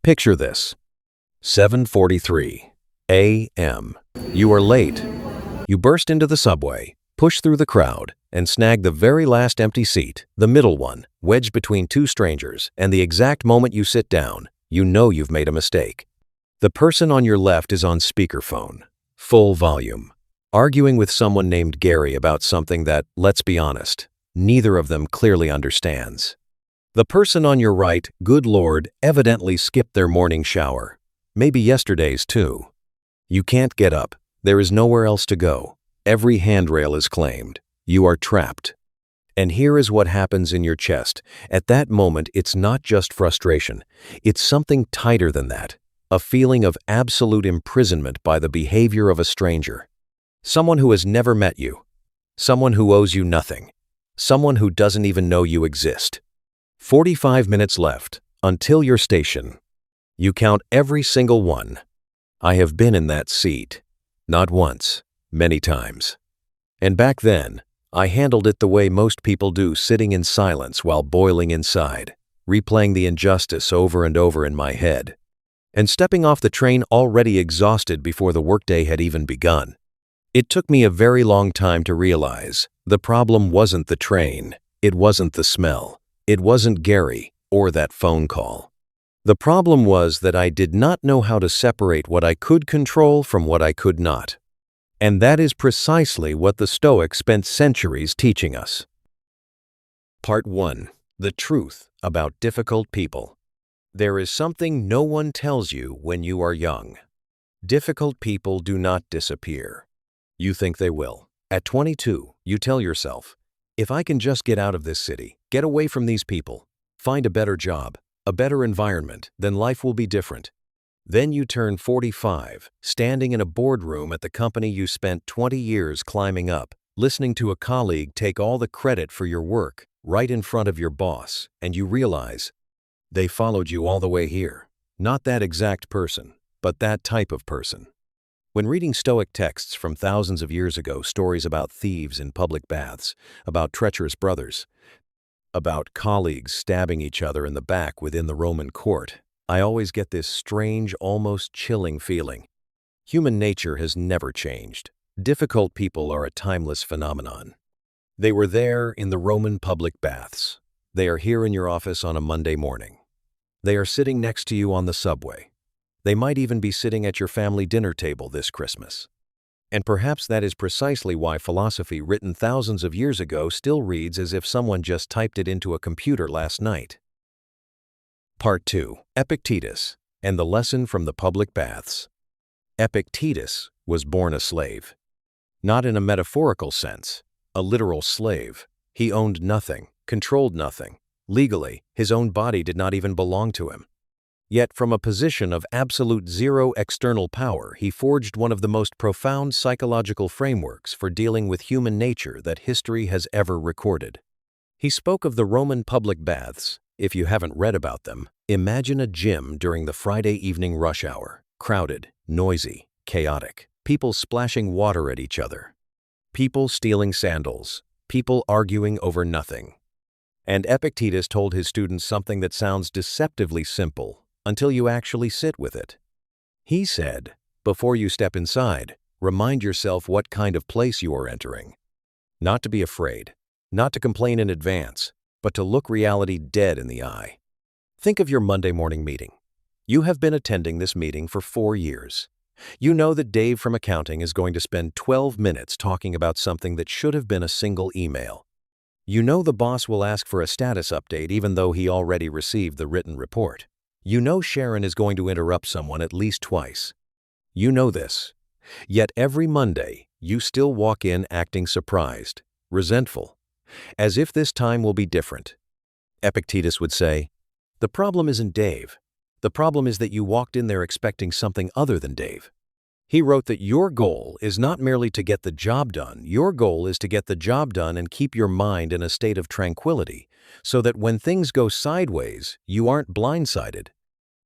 Picture this. 7:43 a.m. You are late. You burst into the subway, push through the crowd, and snag the very last empty seat, the middle one, wedged between two strangers, and the exact moment you sit down, you know you've made a mistake. The person on your left is on speakerphone, full volume, arguing with someone named Gary about something that, let's be honest, neither of them clearly understands. The person on your right, good Lord, evidently skipped their morning shower. Maybe yesterday's too. You can't get up. There is nowhere else to go. Every handrail is claimed. You are trapped. And here is what happens in your chest. At that moment, it's not just frustration. It's something tighter than that. A feeling of absolute imprisonment by the behavior of a stranger. Someone who has never met you. Someone who owes you nothing. Someone who doesn't even know you exist. 45 minutes left, until your station. You count every single one. I have been in that seat. Not once, many times. And back then, I handled it the way most people do, sitting in silence while boiling inside, replaying the injustice over and over in my head, and stepping off the train already exhausted before the workday had even begun. It took me a very long time to realize the problem wasn't the train, it wasn't the smell, it wasn't Gary or that phone call. The problem was that I did not know how to separate what I could control from what I could not. And that is precisely what the Stoics spent centuries teaching us. Part 1. The truth about difficult people. There is something no one tells you when you are young. Difficult people do not disappear. You think they will. At 22, you tell yourself, if I can just get out of this city, get away from these people, find a better job, a better environment, then life will be different. Then you turn 45, standing in a boardroom at the company you spent 20 years climbing up, listening to a colleague take all the credit for your work right in front of your boss, and you realize they followed you all the way here. Not that exact person, but that type of person. When reading Stoic texts from thousands of years ago, stories about thieves in public baths, about treacherous brothers, about colleagues stabbing each other in the back within the Roman court, I always get this strange, almost chilling feeling. Human nature has never changed. Difficult people are a timeless phenomenon. They were there in the Roman public baths. They are here in your office on a Monday morning. They are sitting next to you on the subway. They might even be sitting at your family dinner table this Christmas. And perhaps that is precisely why philosophy written thousands of years ago still reads as if someone just typed it into a computer last night. Part 2. Epictetus and the lesson from the public baths. Epictetus was born a slave. Not in a metaphorical sense, a literal slave. He owned nothing, controlled nothing. Legally, his own body did not even belong to him. Yet from a position of absolute zero external power, he forged one of the most profound psychological frameworks for dealing with human nature that history has ever recorded. He spoke of the Roman public baths. If you haven't read about them, imagine a gym during the Friday evening rush hour, crowded, noisy, chaotic, people splashing water at each other, people stealing sandals, people arguing over nothing. And Epictetus told his students something that sounds deceptively simple, until you actually sit with it. He said, before you step inside, remind yourself what kind of place you are entering. Not to be afraid, not to complain in advance, but to look reality dead in the eye. Think of your Monday morning meeting. You have been attending this meeting for 4 years. You know that Dave from accounting is going to spend 12 minutes talking about something that should have been a single email. You know the boss will ask for a status update even though he already received the written report. You know Sharon is going to interrupt someone at least twice. You know this. Yet every Monday, you still walk in acting surprised, resentful, as if this time will be different. Epictetus would say, the problem isn't Dave. The problem is that you walked in there expecting something other than Dave. He wrote that your goal is not merely to get the job done. Your goal is to get the job done and keep your mind in a state of tranquility, so that when things go sideways, you aren't blindsided.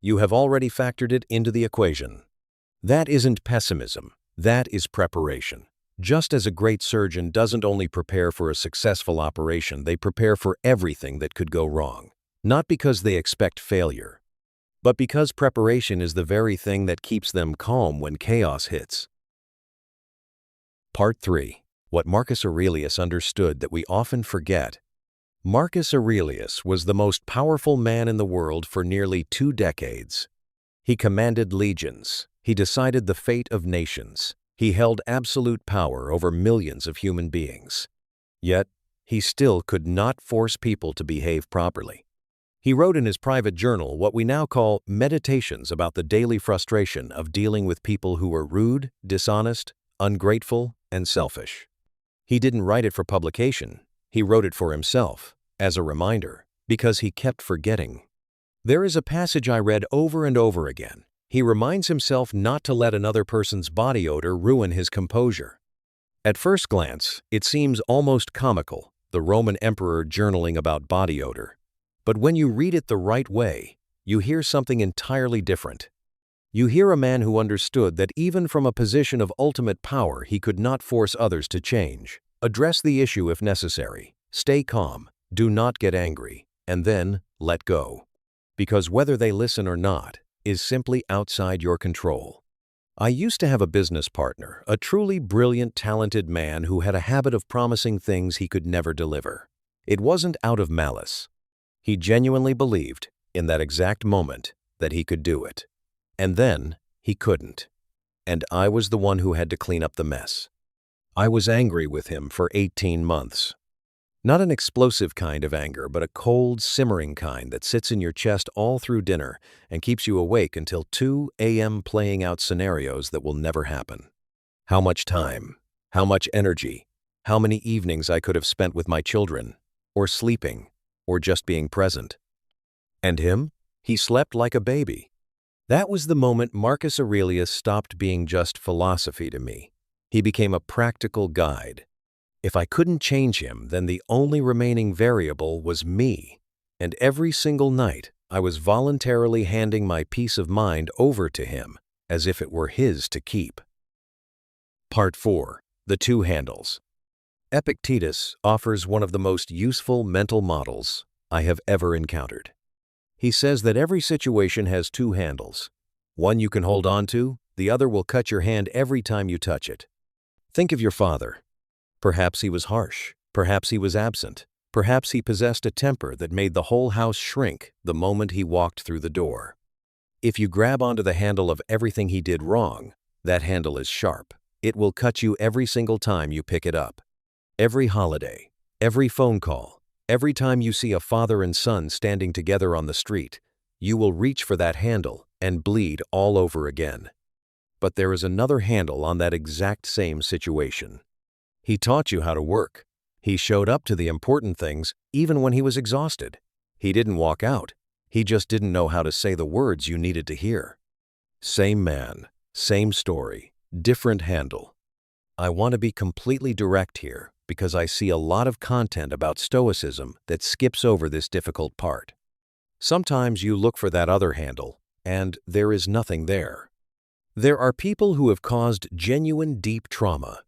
You have already factored it into the equation. That isn't pessimism. That is preparation. Just as a great surgeon doesn't only prepare for a successful operation, they prepare for everything that could go wrong. Not because they expect failure, but because preparation is the very thing that keeps them calm when chaos hits. Part 3. What Marcus Aurelius understood that we often forget. Marcus Aurelius was the most powerful man in the world for nearly 2 decades. He commanded legions. He decided the fate of nations. He held absolute power over millions of human beings. Yet, he still could not force people to behave properly. He wrote in his private journal what we now call meditations about the daily frustration of dealing with people who were rude, dishonest, ungrateful, and selfish. He didn't write it for publication. He wrote it for himself, as a reminder, because he kept forgetting. There is a passage I read over and over again. He reminds himself not to let another person's body odor ruin his composure. At first glance, it seems almost comical, the Roman emperor journaling about body odor. But when you read it the right way, you hear something entirely different. You hear a man who understood that even from a position of ultimate power he could not force others to change. Address the issue if necessary. Stay calm. Do not get angry. And then, let go. Because whether they listen or not is simply outside your control. I used to have a business partner, a truly brilliant, talented man who had a habit of promising things he could never deliver. It wasn't out of malice. He genuinely believed, in that exact moment, that he could do it. And then, he couldn't. And I was the one who had to clean up the mess. I was angry with him for 18 months. Not an explosive kind of anger, but a cold, simmering kind that sits in your chest all through dinner and keeps you awake until 2 a.m. playing out scenarios that will never happen. How much time, how much energy, how many evenings I could have spent with my children, or sleeping, or just being present. And him? He slept like a baby. That was the moment Marcus Aurelius stopped being just philosophy to me. He became a practical guide. If I couldn't change him, then the only remaining variable was me. And every single night, I was voluntarily handing my peace of mind over to him, as if it were his to keep. Part 4. The 2 handles. Epictetus offers one of the most useful mental models I have ever encountered. He says that every situation has 2 handles. One you can hold on to, the other will cut your hand every time you touch it. Think of your father. Perhaps he was harsh. Perhaps he was absent. Perhaps he possessed a temper that made the whole house shrink the moment he walked through the door. If you grab onto the handle of everything he did wrong, that handle is sharp. It will cut you every single time you pick it up. Every holiday, every phone call, every time you see a father and son standing together on the street, you will reach for that handle and bleed all over again. But there is another handle on that exact same situation. He taught you how to work. He showed up to the important things even when he was exhausted. He didn't walk out. He just didn't know how to say the words you needed to hear. Same man, same story, different handle. I want to be completely direct here because I see a lot of content about Stoicism that skips over this difficult part. Sometimes you look for that other handle, and there is nothing there. There are people who have caused genuine deep trauma,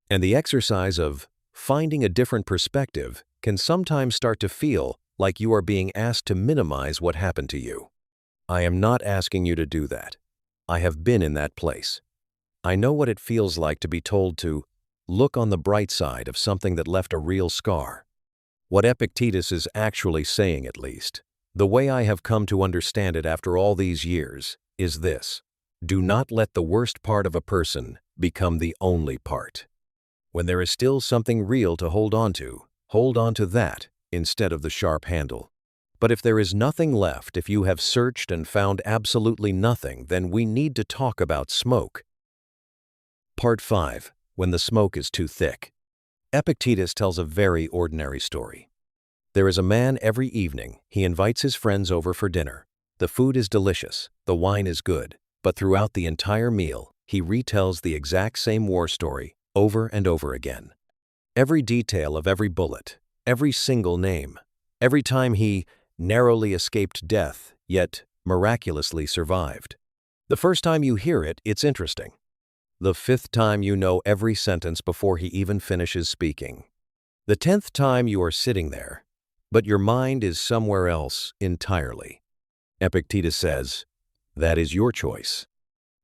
and the exercise of finding a different perspective can sometimes start to feel like you are being asked to minimize what happened to you. I am not asking you to do that. I have been in that place. I know what it feels like to be told to look on the bright side of something that left a real scar. What Epictetus is actually saying, at least, the way I have come to understand it after all these years, is this: do not let the worst part of a person become the only part. When there is still something real to hold on to that instead of the sharp handle. But if there is nothing left, if you have searched and found absolutely nothing, then we need to talk about smoke. Part 5. When the smoke is too thick. Epictetus tells a very ordinary story. There is a man every evening. He invites his friends over for dinner. The food is delicious, the wine is good, but throughout the entire meal, he retells the exact same war story over and over again. Every detail of every bullet, every single name, every time he narrowly escaped death, yet miraculously survived. The first time you hear it, it's interesting. The 5th time you know every sentence before he even finishes speaking. The 10th time you are sitting there, but your mind is somewhere else entirely. Epictetus says, "That is your choice."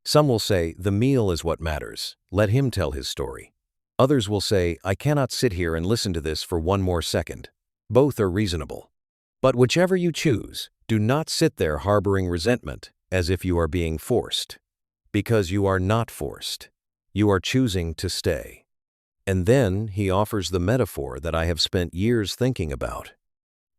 Some will say, "The meal is what matters. Let him tell his story." Others will say, "I cannot sit here and listen to this for one more second." Both are reasonable. But whichever you choose, do not sit there harboring resentment as if you are being forced. Because you are not forced. You are choosing to stay. And then he offers the metaphor that I have spent years thinking about.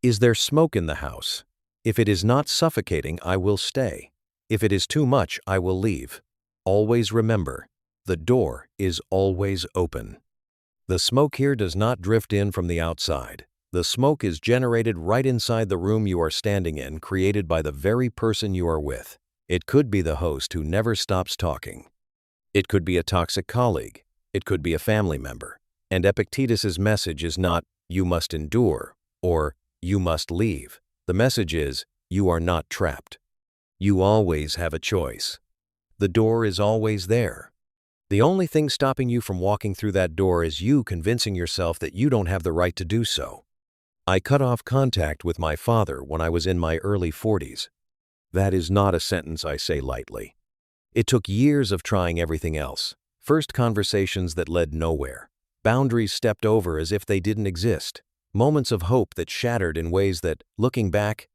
Is there smoke in the house? If it is not suffocating, I will stay. If it is too much, I will leave. Always remember, the door is always open. The smoke here does not drift in from the outside. The smoke is generated right inside the room you are standing in, created by the very person you are with. It could be the host who never stops talking. It could be a toxic colleague. It could be a family member. And Epictetus's message is not, "You must endure," or "You must leave." The message is, you are not trapped. You always have a choice. The door is always there. The only thing stopping you from walking through that door is you convincing yourself that you don't have the right to do so. I cut off contact with my father when I was in my early 40s. That is not a sentence I say lightly. It took years of trying everything else. First conversations that led nowhere. Boundaries stepped over as if they didn't exist. Moments of hope that shattered in ways that, looking back,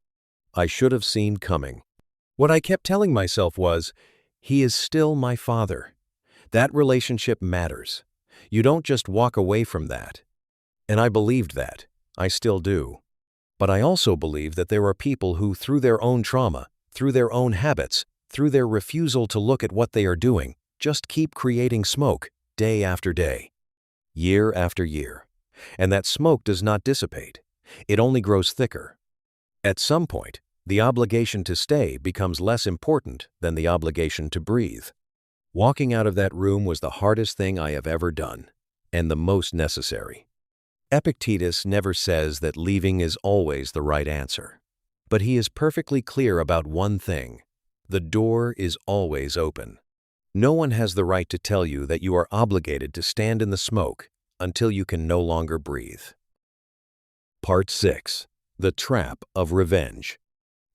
I should have seen coming. What I kept telling myself was, he is still my father. That relationship matters. You don't just walk away from that. And I believed that. I still do. But I also believe that there are people who, through their own trauma, through their own habits, through their refusal to look at what they are doing, just keep creating smoke, day after day, year after year. And that smoke does not dissipate. It only grows thicker. At some point, the obligation to stay becomes less important than the obligation to breathe. Walking out of that room was the hardest thing I have ever done, and the most necessary. Epictetus never says that leaving is always the right answer. But he is perfectly clear about one thing. The door is always open. No one has the right to tell you that you are obligated to stand in the smoke until you can no longer breathe. Part 6. The Trap of Revenge.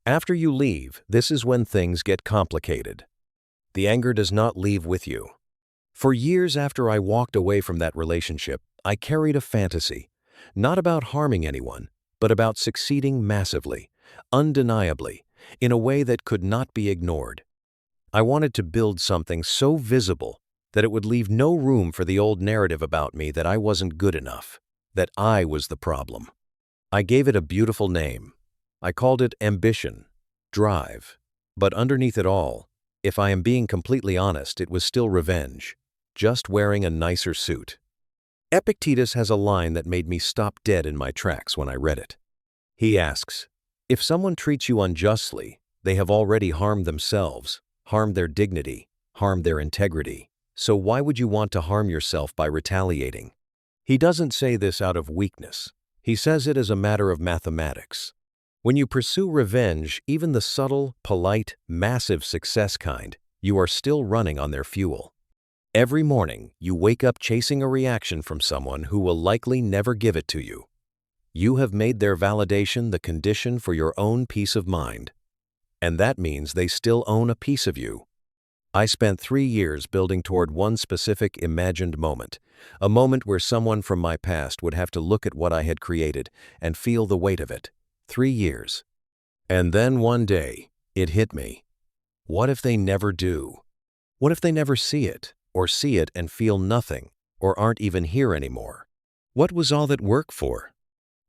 After you leave, this is when things get complicated. The anger does not leave with you. For years after I walked away from that relationship, I carried a fantasy, not about harming anyone, but about succeeding massively, undeniably, in a way that could not be ignored. I wanted to build something so visible that it would leave no room for the old narrative about me that I wasn't good enough, that I was the problem. I gave it a beautiful name. I called it ambition, drive. But underneath it all, if I am being completely honest, it was still revenge, just wearing a nicer suit. Epictetus has a line that made me stop dead in my tracks when I read it. He asks, "If someone treats you unjustly, they have already harmed themselves, harmed their dignity, harmed their integrity. So why would you want to harm yourself by retaliating?" He doesn't say this out of weakness. He says it as a matter of mathematics. When you pursue revenge, even the subtle, polite, massive success kind, you are still running on their fuel. Every morning, you wake up chasing a reaction from someone who will likely never give it to you. You have made their validation the condition for your own peace of mind. And that means they still own a piece of you. I spent 3 years building toward one specific imagined moment, a moment where someone from my past would have to look at what I had created and feel the weight of it. 3 years. And then one day, it hit me. What if they never do? What if they never see it, or see it and feel nothing, or aren't even here anymore? What was all that work for?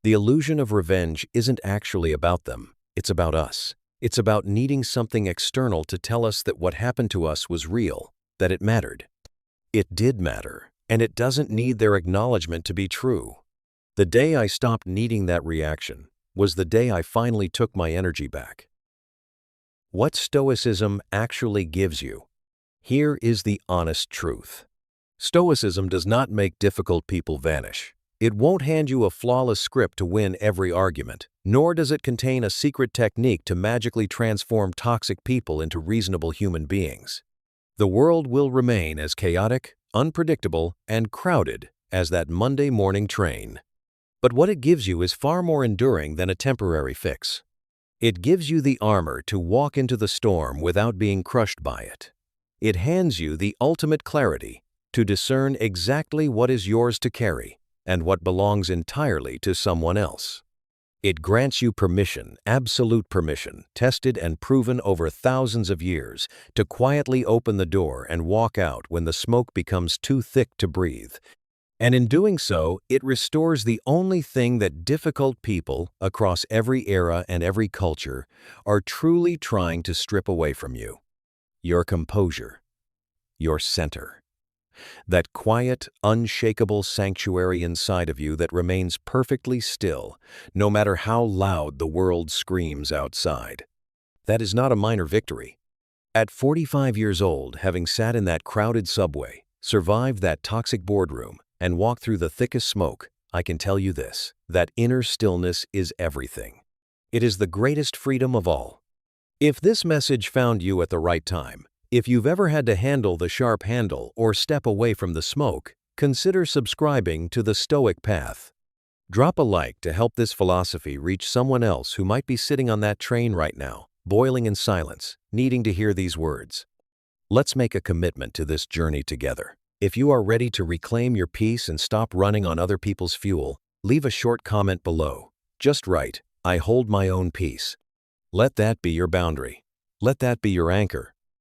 The illusion of revenge isn't actually about them. It's about us. It's about needing something external to tell us that what happened to us was real, that it mattered. It did matter, and it doesn't need their acknowledgement to be true. The day I stopped needing that reaction was the day I finally took my energy back. What Stoicism actually gives you. Here is the honest truth. Stoicism does not make difficult people vanish. It won't hand you a flawless script to win every argument, nor does it contain a secret technique to magically transform toxic people into reasonable human beings. The world will remain as chaotic, unpredictable, and crowded as that Monday morning train. But what it gives you is far more enduring than a temporary fix. It gives you the armor to walk into the storm without being crushed by it. It hands you the ultimate clarity to discern exactly what is yours to carry and what belongs entirely to someone else. It grants you permission, absolute permission, tested and proven over thousands of years, to quietly open the door and walk out when the smoke becomes too thick to breathe. And in doing so, it restores the only thing that difficult people across every era and every culture are truly trying to strip away from you: your composure, your center. That quiet, unshakable sanctuary inside of you that remains perfectly still, no matter how loud the world screams outside. That is not a minor victory. At 45 years old, having sat in that crowded subway, survived that toxic boardroom, and walked through the thickest smoke, I can tell you this: that inner stillness is everything. It is the greatest freedom of all. If this message found you at the right time, if you've ever had to handle the sharp handle or step away from the smoke, consider subscribing to the Stoic Path. Drop a like to help this philosophy reach someone else who might be sitting on that train right now, boiling in silence, needing to hear these words. Let's make a commitment to this journey together. If you are ready to reclaim your peace and stop running on other people's fuel, leave a short comment below. Just write, "I hold my own peace." Let that be your boundary. Let that be your anchor.